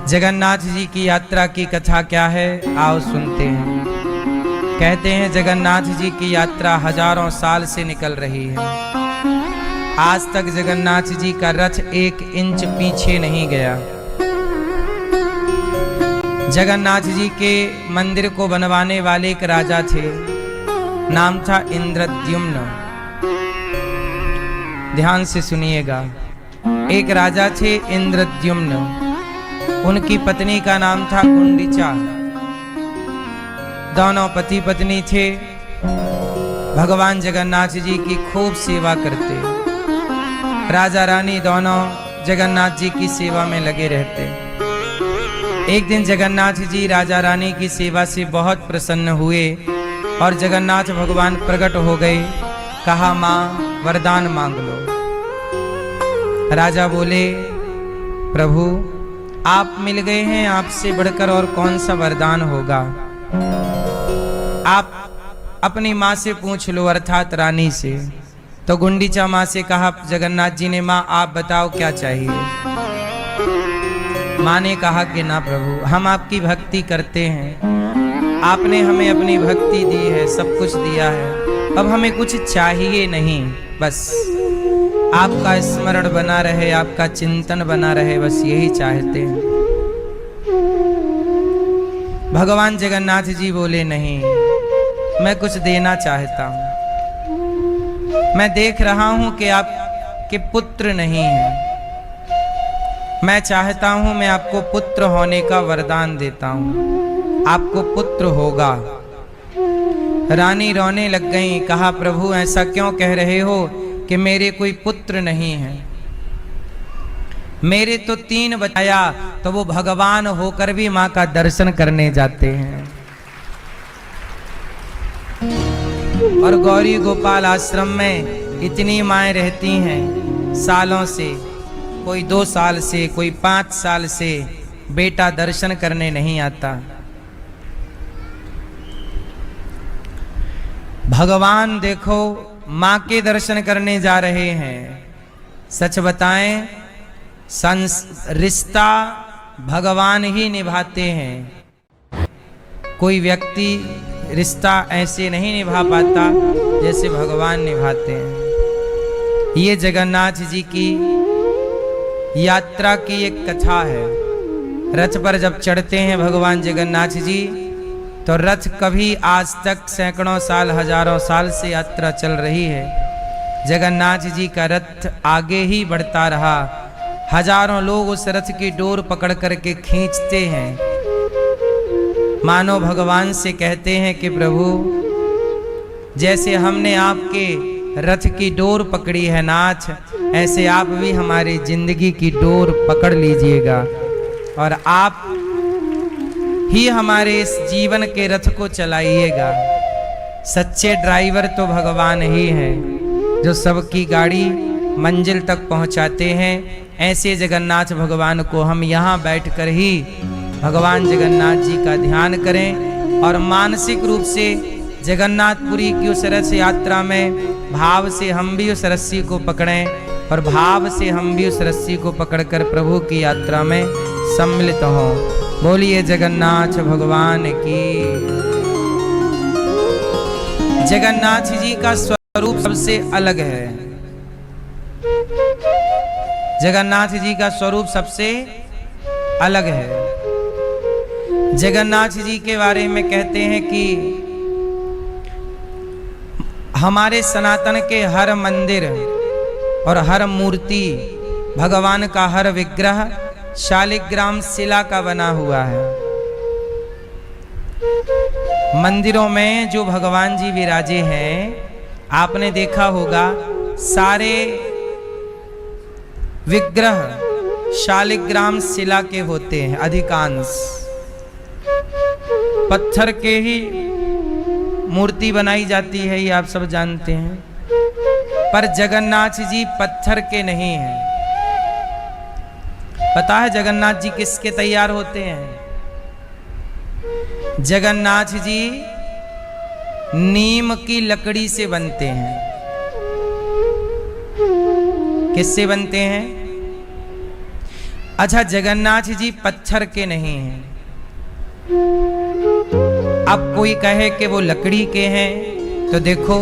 जगन्नाथ जी की यात्रा की कथा क्या है, आओ सुनते हैं। कहते हैं जगन्नाथ जी की यात्रा हजारों साल से निकल रही है। आज तक जगन्नाथ जी का रथ 1 इंच पीछे नहीं गया। जगन्नाथ जी के मंदिर को बनवाने वाले एक राजा थे, नाम था इंद्रद्युम्न। ध्यान से सुनिएगा, एक राजा थे इंद्रद्युम्न, उनकी पत्नी का नाम था गुंडिचा। दोनों पति पत्नी थे, भगवान जगन्नाथ जी की खूब सेवा करते। राजा रानी दोनों जगन्नाथ जी की सेवा में लगे रहते। एक दिन जगन्नाथ जी राजा रानी की सेवा से बहुत प्रसन्न हुए और जगन्नाथ भगवान प्रकट हो गए। कहा, मां वरदान मांग लो। राजा बोले, प्रभु आप मिल गए हैं, आपसे बढ़कर और कौन सा वरदान होगा। आप अपनी माँ से पूछ लो, अर्थात रानी से। तो गुंडीचा माँ से कहा जगन्नाथ जी ने, माँ आप बताओ क्या चाहिए। माँ ने कहा कि ना प्रभु, हम आपकी भक्ति करते हैं, आपने हमें अपनी भक्ति दी है, सब कुछ दिया है, अब हमें कुछ चाहिए नहीं, बस आपका स्मरण बना रहे, आपका चिंतन बना रहे, बस यही चाहते हैं। भगवान जगन्नाथ जी बोले, नहीं, मैं कुछ देना चाहता हूं। मैं देख रहा हूं कि आपके पुत्र नहीं हैं, मैं चाहता हूं, मैं आपको पुत्र होने का वरदान देता हूं, आपको पुत्र होगा। रानी रोने लग गई। कहा, प्रभु ऐसा क्यों कह रहे हो कि मेरे कोई पुत्र नहीं है। मेरे तो 3 बताया, तो वो भगवान होकर भी मां का दर्शन करने जाते हैं। और गौरी गोपाल आश्रम में इतनी माएँ रहती हैं सालों से, कोई 2 साल से, कोई 5 साल से बेटा दर्शन करने नहीं आता। भगवान देखो मां के दर्शन करने जा रहे हैं। सच बताएं, रिश्ता भगवान ही निभाते हैं। कोई व्यक्ति रिश्ता ऐसे नहीं निभा पाता जैसे भगवान निभाते हैं। ये जगन्नाथ जी की यात्रा की एक कथा है। रथ पर जब चढ़ते हैं भगवान जगन्नाथ जी, तो रथ कभी आज तक सैकड़ों साल, हजारों साल से यात्रा चल रही है। जगन्नाथ जी का रथ आगे ही बढ़ता रहा। हजारों लोग उस रथ की डोर पकड़ करके खींचते हैं, मानो भगवान से कहते हैं कि प्रभु जैसे हमने आपके रथ की डोर पकड़ी है नाथ, ऐसे आप भी हमारी जिंदगी की डोर पकड़ लीजिएगा और आप ही हमारे इस जीवन के रथ को चलाइएगा। सच्चे ड्राइवर तो भगवान ही हैं, जो सबकी गाड़ी मंजिल तक पहुंचाते हैं। ऐसे जगन्नाथ भगवान को हम यहाँ बैठकर ही भगवान जगन्नाथ जी का ध्यान करें और मानसिक रूप से जगन्नाथपुरी की उस रथ यात्रा में भाव से हम भी उस रस्सी को पकड़ें और भाव से हम भी उस रस्सी को पकड़कर प्रभु की यात्रा में सम्मिलित हों। बोलिए जगन्नाथ भगवान की। जगन्नाथ जी का स्वरूप सबसे अलग है। जगन्नाथ जी का स्वरूप सबसे अलग है। जगन्नाथ जी के बारे में कहते हैं कि हमारे सनातन के हर मंदिर और हर मूर्ति, भगवान का हर विग्रह शालिग्राम शिला का बना हुआ है। मंदिरों में जो भगवान जी विराजे हैं, आपने देखा होगा सारे विग्रह शालिग्राम शिला के होते हैं। अधिकांश पत्थर के ही मूर्ति बनाई जाती है, ये आप सब जानते हैं। पर जगन्नाथ जी पत्थर के नहीं हैं। पता है जगन्नाथ जी किसके तैयार होते हैं? जगन्नाथ जी नीम की लकड़ी से बनते हैं। किससे बनते हैं? अच्छा, जगन्नाथ जी पत्थर के नहीं हैं। अब कोई कहे कि वो लकड़ी के हैं, तो देखो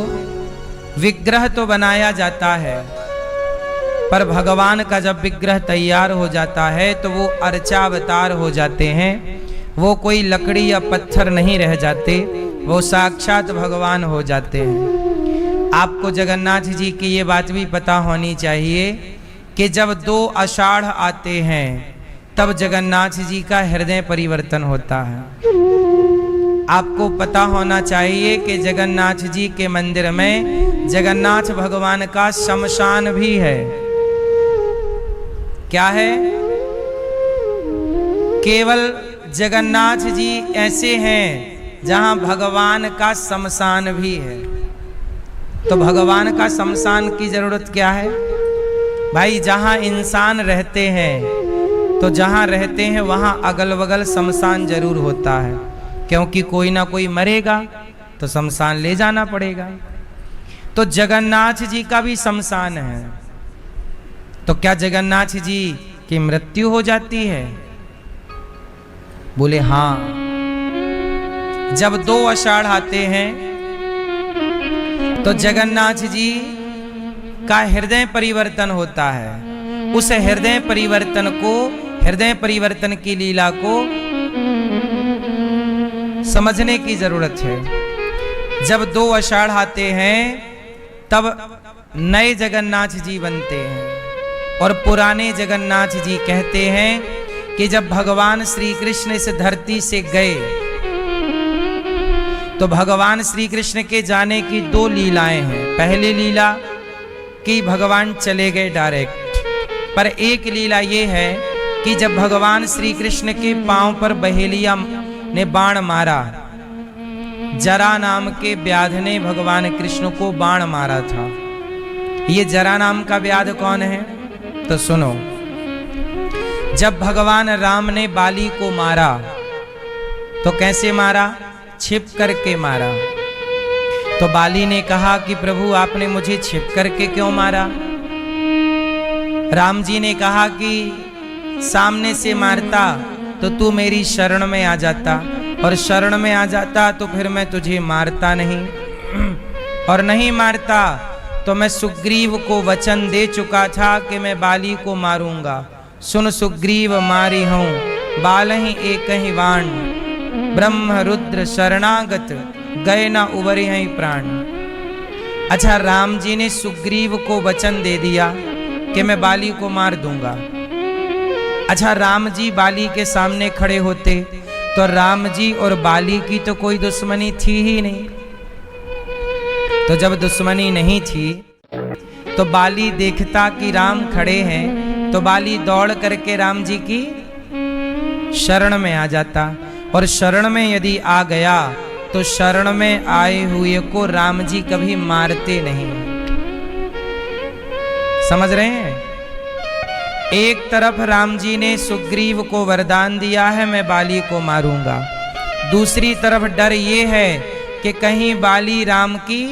विग्रह तो बनाया जाता है, पर भगवान का जब विग्रह तैयार हो जाता है तो वो अर्चावतार हो जाते हैं। वो कोई लकड़ी या पत्थर नहीं रह जाते, वो साक्षात भगवान हो जाते हैं। आपको जगन्नाथ जी की ये बात भी पता होनी चाहिए कि जब 2 आषाढ़ आते हैं तब जगन्नाथ जी का हृदय परिवर्तन होता है। आपको पता होना चाहिए कि जगन्नाथ जी के मंदिर में जगन्नाथ भगवान का शमशान भी है। क्या है? केवल जगन्नाथ जी ऐसे हैं जहां भगवान का शमशान भी है। तो भगवान का शमशान की जरूरत क्या है भाई? जहां इंसान रहते हैं तो जहां रहते हैं वहां अगल बगल शमशान जरूर होता है, क्योंकि कोई ना कोई मरेगा तो शमशान ले जाना पड़ेगा। तो जगन्नाथ जी का भी शमशान है। तो क्या जगन्नाथ जी की मृत्यु हो जाती है? बोले हाँ। जब 2 आषाढ़ आते हैं तो जगन्नाथ जी का हृदय परिवर्तन होता है। उस हृदय परिवर्तन की लीला को समझने की जरूरत है। जब 2 आषाढ़ आते हैं तब नए जगन्नाथ जी बनते हैं, और पुराने जगन्नाथ जी कहते हैं कि जब भगवान श्री कृष्ण इस धरती से गए तो भगवान श्री कृष्ण के जाने की 2 लीलाएं हैं। पहली लीला कि भगवान चले गए डायरेक्ट, पर एक लीला ये है कि जब भगवान श्री कृष्ण के पांव पर बहेलिया ने बाण मारा, जरा नाम के व्याध ने भगवान कृष्ण को बाण मारा था। ये जरा नाम का व्याध कौन है? तो सुनो, जब भगवान राम ने बाली को मारा तो कैसे मारा? छिप करके मारा। तो बाली ने कहा कि प्रभु आपने मुझे छिप करके क्यों मारा? राम जी ने कहा कि सामने से मारता तो तू मेरी शरण में आ जाता, और शरण में आ जाता तो फिर मैं तुझे मारता नहीं, और नहीं मारता तो मैं सुग्रीव को वचन दे चुका था कि मैं बाली को मारूंगा। सुन सुग्रीव मारी हूं बालहि एक ही वाण, ब्रह्म रुद्र शरणागत गए ना उबरे हैं प्राण। अच्छा, राम जी ने सुग्रीव को वचन दे दिया कि मैं बाली को मार दूंगा। अच्छा, राम जी बाली के सामने खड़े होते तो राम जी और बाली की तो कोई दुश्मनी थी ही नहीं। तो जब दुश्मनी नहीं थी तो बाली देखता कि राम खड़े हैं तो बाली दौड़ करके राम जी की शरण में आ जाता, और शरण में यदि आ गया तो शरण में आए हुए को राम जी कभी मारते नहीं। समझ रहे हैं? एक तरफ राम जी ने सुग्रीव को वरदान दिया है मैं बाली को मारूंगा, दूसरी तरफ डर ये है कि कहीं बाली राम की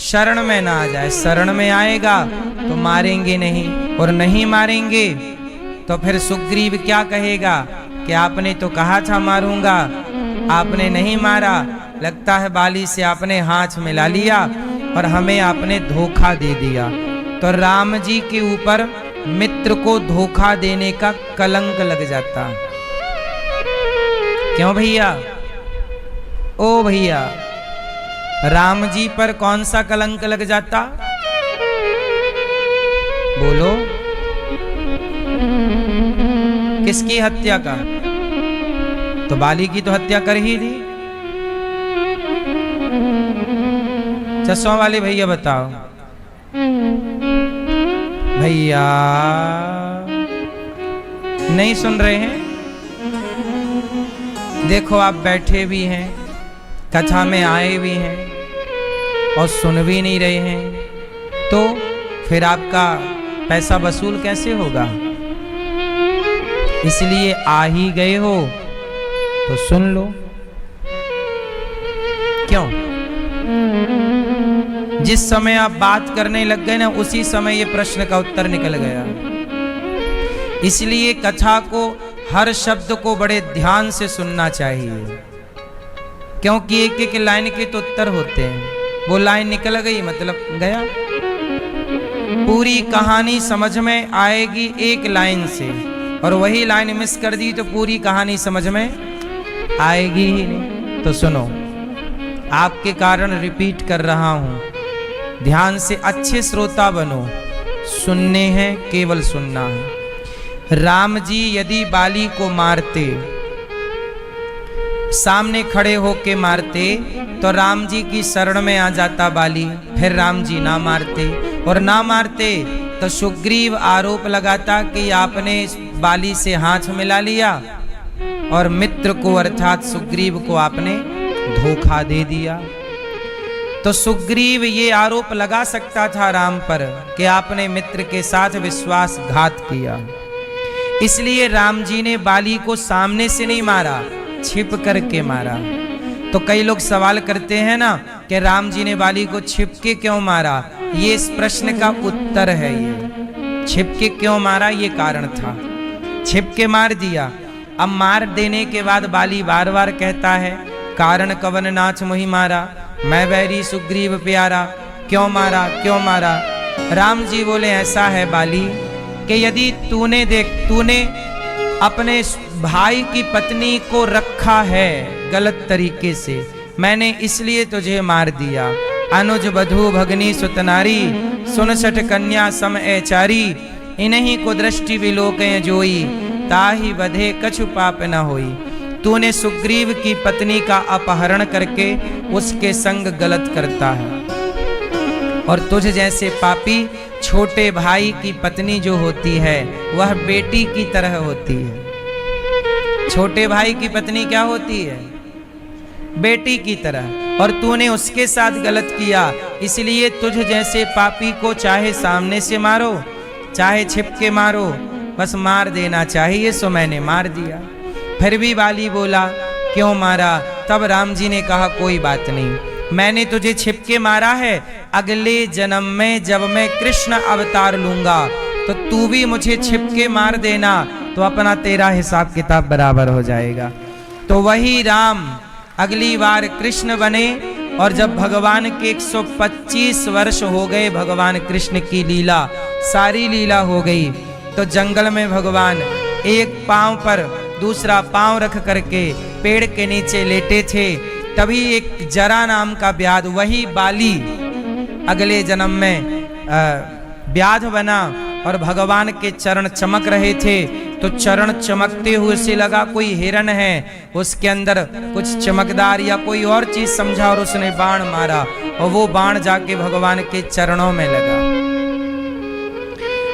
शरण में ना आ जाए। शरण में आएगा तो मारेंगे नहीं, और नहीं मारेंगे तो फिर सुग्रीव क्या कहेगा कि आपने तो कहा था मारूंगा, आपने नहीं मारा, लगता है बाली से आपने हाथ मिला लिया और हमें आपने धोखा दे दिया। तो राम जी के ऊपर मित्र को धोखा देने का कलंक लग जाता। क्यों भैया? ओ भैया, राम जी पर कौन सा कलंक लग जाता? बोलो। किसकी हत्या का? तो बाली की तो हत्या कर ही दी। चश्मा वाले भैया बताओ। भैया नहीं सुन रहे हैं? देखो आप बैठे भी हैं, कथा में आए भी हैं और सुन भी नहीं रहे हैं, तो फिर आपका पैसा वसूल कैसे होगा? इसलिए आ ही गए हो तो सुन लो। क्यों? जिस समय आप बात करने लग गए ना, उसी समय ये प्रश्न का उत्तर निकल गया। इसलिए कथा को, हर शब्द को बड़े ध्यान से सुनना चाहिए, क्योंकि एक एक लाइन के तो उत्तर होते हैं। वो लाइन निकल गई मतलब गया। पूरी कहानी समझ में आएगी एक लाइन से, और वही लाइन मिस कर दी तो पूरी कहानी समझ में आएगी ही नहीं। तो सुनो, आपके कारण रिपीट कर रहा हूं, ध्यान से अच्छे श्रोता बनो। सुनने हैं, केवल सुनना है। राम जी यदि बाली को मारते, सामने खड़े होके मारते, तो राम जी की शरण में आ जाता बाली, फिर राम जी ना मारते, और ना मारते तो सुग्रीव आरोप लगाता कि आपने बाली से हाथ मिला लिया और मित्र को अर्थात सुग्रीव को आपने धोखा दे दिया। तो सुग्रीव ये आरोप लगा सकता था राम पर कि आपने मित्र के साथ विश्वासघात किया। इसलिए राम जी ने बाली को सामने से नहीं मारा, छिप करके मारा। तो कई लोग सवाल करते हैं ना कि राम जी ने बाली को छिप के क्यों मारा, ये इस प्रश्न का उत्तर है। ये छिप के क्यों मारा, ये कारण था, छिप के मार दिया। अब मार देने के बाद बाली बार बार कहता है, कारण कवन नाथ मोहि मारा, मैं बैरी सुग्रीव प्यारा, क्यों मारा क्यों मारा। राम जी बोले, ऐसा है बाली कि यदि तूने अपने भाई की पत्नी को रखा है गलत तरीके से, मैंने इसलिए तुझे मार दिया। अनुज बधू भगनी सुतनारी, 59 कन्या सम चारी, इन्हीं को दृष्टि विलोकय जोई, ताहि बधे कछु पाप न होई। तूने सुग्रीव की पत्नी का अपहरण करके उसके संग गलत करता है, और तुझ जैसे पापी छोटे भाई की पत्नी जो होती है वह बेटी की तरह होती है। छोटे भाई की पत्नी क्या होती है, बेटी की तरह, और तूने उसके साथ गलत किया। इसलिए तुझ जैसे पापी को चाहे सामने से मारो चाहे छिप के मारो, बस मार देना चाहिए, सो मैंने मार दिया। फिर भी बाली बोला, क्यों मारा। तब राम जी ने कहा, कोई बात नहीं, मैंने तुझे छिपके मारा है, अगले जन्म में जब मैं कृष्ण अवतार लूंगा तो तू भी मुझे छिपके मार देना, तो अपना तेरा हिसाब किताब बराबर हो जाएगा। तो वही राम अगली बार कृष्ण बने, और जब भगवान के 125 वर्ष हो गए, भगवान कृष्ण की लीला, सारी लीला हो गई, तो जंगल में भगवान एक पांव पर दूसरा पांव रख करके पेड़ के नीचे लेटे थे। तभी एक जरा नाम का व्याध, वही बाली अगले जन्म में व्याध बना, और भगवान के चरण चमक रहे थे। तो चरण चमकते हुए से लगा कोई हिरण है, उसके अंदर कुछ चमकदार या कोई और चीज समझा, और उसने बाण मारा, और वो बाण जाके भगवान के चरणों में लगा।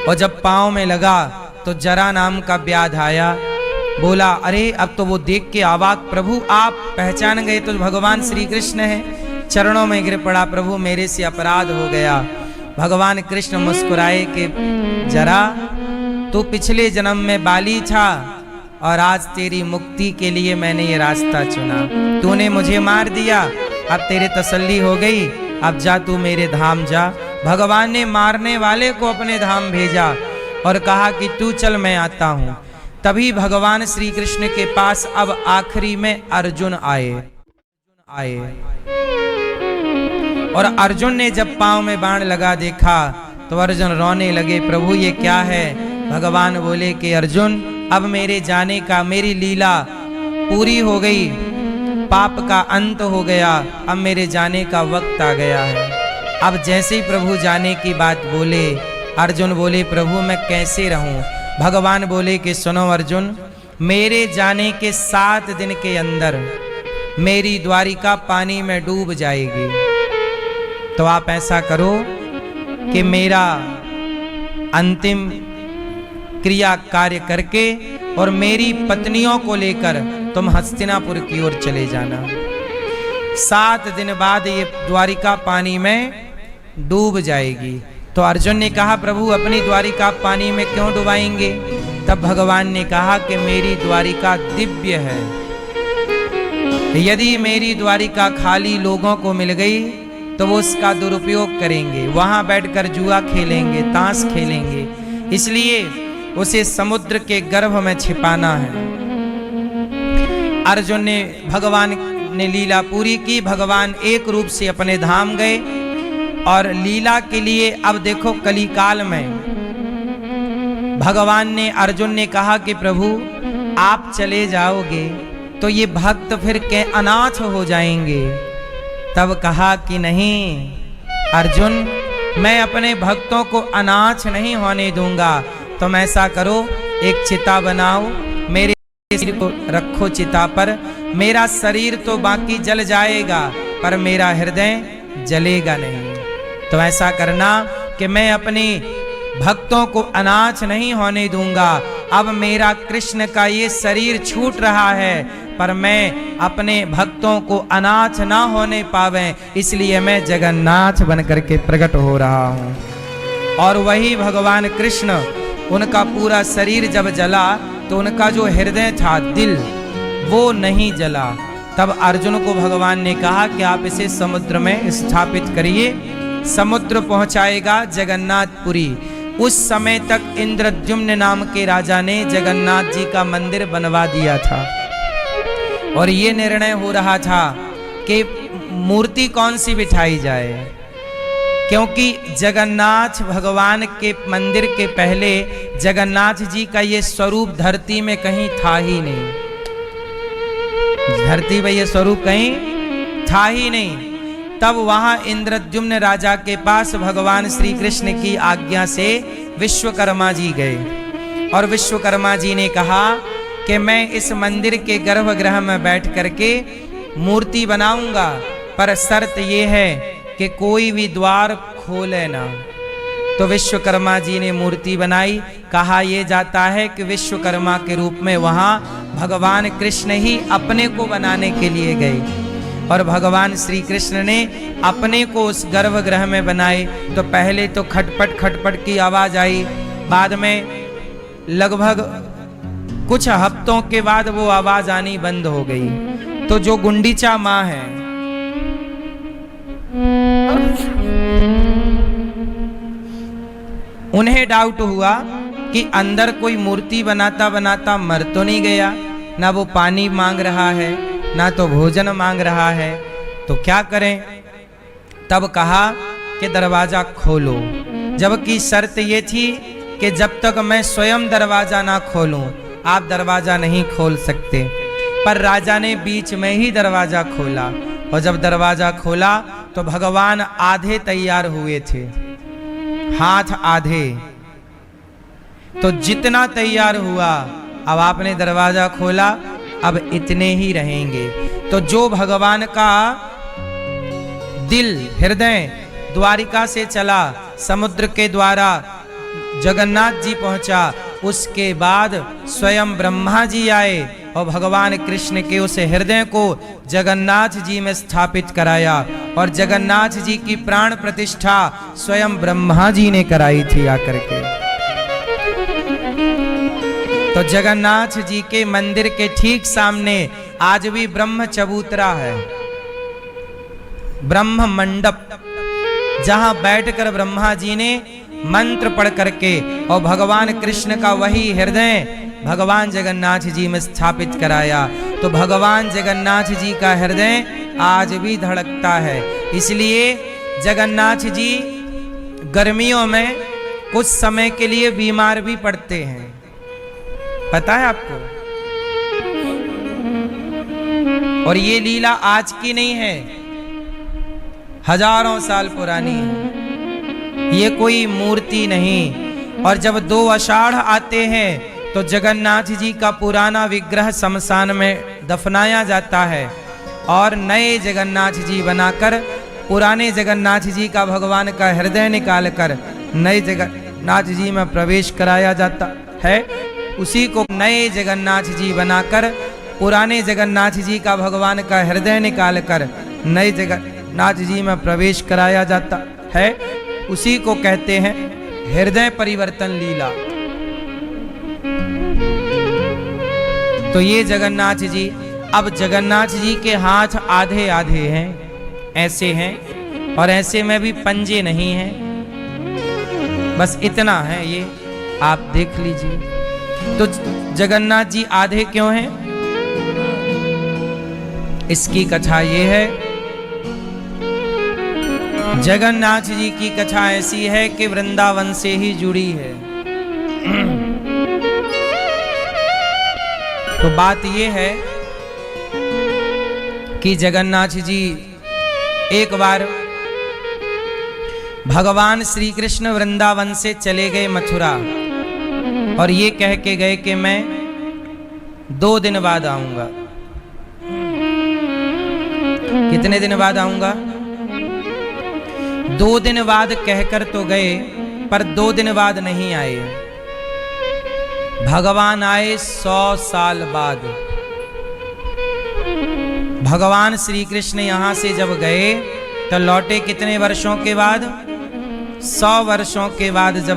और जब पांव में लगा तो जरा नाम का व्याध आया, बोला, अरे अब तो वो देख के अवाक, प्रभु आप पहचान गए तो भगवान श्री कृष्ण हैं। चरणों में गिर पड़ा, प्रभु मेरे से अपराध हो गया। भगवान कृष्ण मुस्कुराए कि जरा, तू पिछले जन्म में बाली था और आज तेरी मुक्ति के लिए मैंने ये रास्ता चुना। तूने मुझे मार दिया, अब तेरे तसल्ली हो गई, अब जा तू मेरे धाम जा। भगवान ने मारने वाले को अपने धाम भेजा और कहा कि तू चल, मैं आता हूं। तभी भगवान श्री कृष्ण के पास अब आखिरी में अर्जुन आए। और अर्जुन ने जब पांव में बाण लगा देखा तो अर्जुन रोने लगे, प्रभु ये क्या है। भगवान बोले कि अर्जुन, अब मेरे जाने का, मेरी लीला पूरी हो गई, पाप का अंत हो गया, अब मेरे जाने का वक्त आ गया है। अब जैसे ही प्रभु जाने की बात बोले, अर्जुन बोले, प्रभु मैं कैसे रहूं। भगवान बोले कि सुनो अर्जुन, मेरे जाने के 7 दिन के अंदर मेरी द्वारिका पानी में डूब जाएगी। तो आप ऐसा करो कि मेरा अंतिम क्रिया कार्य करके और मेरी पत्नियों को लेकर तुम हस्तिनापुर की ओर चले जाना। 7 दिन बाद ये द्वारिका पानी में डूब जाएगी। तो अर्जुन ने कहा, प्रभु अपनी द्वारिका पानी में क्यों डुबाएंगे। तब भगवान ने कहा कि मेरी द्वारिका दिव्य है, यदि मेरी द्वारिका खाली लोगों को मिल गई तो वो उसका दुरुपयोग करेंगे, वहां बैठकर जुआ खेलेंगे, ताश खेलेंगे। इसलिए उसे समुद्र के गर्भ में छिपाना है। अर्जुन ने भगवान ने लीला पूरी की, भगवान एक रूप से अपने धाम गए और लीला के लिए अब देखो कली काल में भगवान ने अर्जुन ने कहा कि प्रभु आप चले जाओगे तो ये भक्त फिर के अनाथ हो जाएंगे। तब कहा कि नहीं अर्जुन, मैं अपने भक्तों को अनाथ नहीं होने दूंगा। तुम ऐसा करो, एक चिता बनाओ, मेरे शरीर को रखो चिता पर। मेरा शरीर तो बाकी जल जाएगा पर मेरा हृदय जलेगा नहीं। तो ऐसा करना कि मैं अपने भक्तों को अनाथ नहीं होने दूंगा। अब मेरा कृष्ण का ये शरीर छूट रहा है पर मैं अपने भक्तों को अनाथ ना होने पावे, इसलिए मैं जगन्नाथ बनकर के प्रकट हो रहा हूँ। और वही भगवान कृष्ण, उनका पूरा शरीर जब जला तो उनका जो हृदय था, दिल, वो नहीं जला। तब अर्जुन को भगवान ने कहा कि आप इसे समुद्र में स्थापित करिए। समुद्र पहुंचाएगा जगन्नाथपुरी। उस समय तक इंद्रद्युम्न नाम के राजा ने जगन्नाथ जी का मंदिर बनवा दिया था और ये निर्णय हो रहा था कि मूर्ति कौन सी बिठाई जाए, क्योंकि जगन्नाथ भगवान के मंदिर के पहले जगन्नाथ जी का ये स्वरूप धरती में कहीं था ही नहीं। धरती पर ये स्वरूप कहीं था ही नहीं। तब वहां इंद्रद्युम्न राजा के पास भगवान श्री कृष्ण की आज्ञा से विश्वकर्मा जी गए और विश्वकर्मा जी ने कहा कि मैं इस मंदिर के गर्भगृह में बैठ करके मूर्ति बनाऊंगा, पर शर्त ये है कि कोई भी द्वार खोले ना। तो विश्वकर्मा जी ने मूर्ति बनाई। कहा यह जाता है कि विश्वकर्मा के रूप में वहां भगवान कृष्ण ही अपने को बनाने के लिए गए और भगवान श्री कृष्ण ने अपने को उस गर्भगृह में बनाए। तो पहले तो खटपट खटपट की आवाज आई, बाद में लगभग कुछ हफ्तों के बाद वो आवाज आनी बंद हो गई। तो जो गुंडीचा माँ है, उन्हें डाउट हुआ कि अंदर कोई मूर्ति बनाता बनाता मर तो नहीं गया, ना वो पानी मांग रहा है ना तो भोजन मांग रहा है, तो क्या करें। तब कहा कि दरवाजा खोलो, जबकि शर्त ये थी कि जब तक मैं स्वयं दरवाजा ना खोलूं आप दरवाजा नहीं खोल सकते। पर राजा ने बीच में ही दरवाजा खोला और जब दरवाजा खोला तो भगवान आधे तैयार हुए थे, हाथ आधे। तो जितना तैयार हुआ, अब आपने दरवाजा खोला, अब इतने ही रहेंगे। तो जो भगवान का दिल, हृदय द्वारिका से चला, समुद्र के द्वारा जगन्नाथ जी पहुंचा, उसके बाद स्वयं ब्रह्मा जी आए और भगवान कृष्ण के उस हृदय को जगन्नाथ जी में स्थापित कराया और जगन्नाथ जी की प्राण प्रतिष्ठा स्वयं ब्रह्मा जी ने कराई थी आकर के। तो जगन्नाथ जी के मंदिर के ठीक सामने आज भी ब्रह्म चबूतरा है, ब्रह्म मंडप, जहां बैठकर ब्रह्मा जी ने मंत्र पढ़ करके और भगवान कृष्ण का वही हृदय भगवान जगन्नाथ जी में स्थापित कराया। तो भगवान जगन्नाथ जी का हृदय आज भी धड़कता है। इसलिए जगन्नाथ जी गर्मियों में कुछ समय के लिए बीमार भी पड़ते हैं, पता है आपको। और ये लीला आज की नहीं है, हजारों साल पुरानी है, ये कोई मूर्ति नहीं। और जब 2 आषाढ़ आते हैं तो जगन्नाथ जी का पुराना विग्रह शमशान में दफनाया जाता है और नए जगन्नाथ जी बनाकर पुराने जगन्नाथ जी का भगवान का हृदय निकालकर नए जगन्नाथ जी में प्रवेश कराया जाता है। उसी को नए जगन्नाथ जी बनाकर पुराने जगन्नाथ जी का भगवान का हृदय निकालकर नए जगन्नाथ जी में प्रवेश कराया जाता है। उसी को कहते हैं हृदय परिवर्तन लीला। तो ये जगन्नाथ जी, अब जगन्नाथ जी के हाथ आधे आधे हैं, ऐसे हैं, और ऐसे में भी पंजे नहीं हैं, बस इतना है ये। आप देख लीजिए। तो जगन्नाथ जी आधे क्यों हैं? इसकी कथा ये है, जगन्नाथ जी की कथा ऐसी है कि वृंदावन से ही जुड़ी है। तो बात ये है कि जगन्नाथ जी एक बार भगवान श्री कृष्ण वृंदावन से चले गए मथुरा, और ये कह के गए कि मैं 2 दिन बाद आऊंगा। कितने दिन बाद आऊंगा? 2 दिन बाद कहकर तो गए, पर 2 दिन बाद नहीं आए। भगवान आए 100 साल बाद। भगवान श्री कृष्ण यहां से जब गए तो लौटे कितने वर्षों के बाद? 100 वर्षों के बाद जब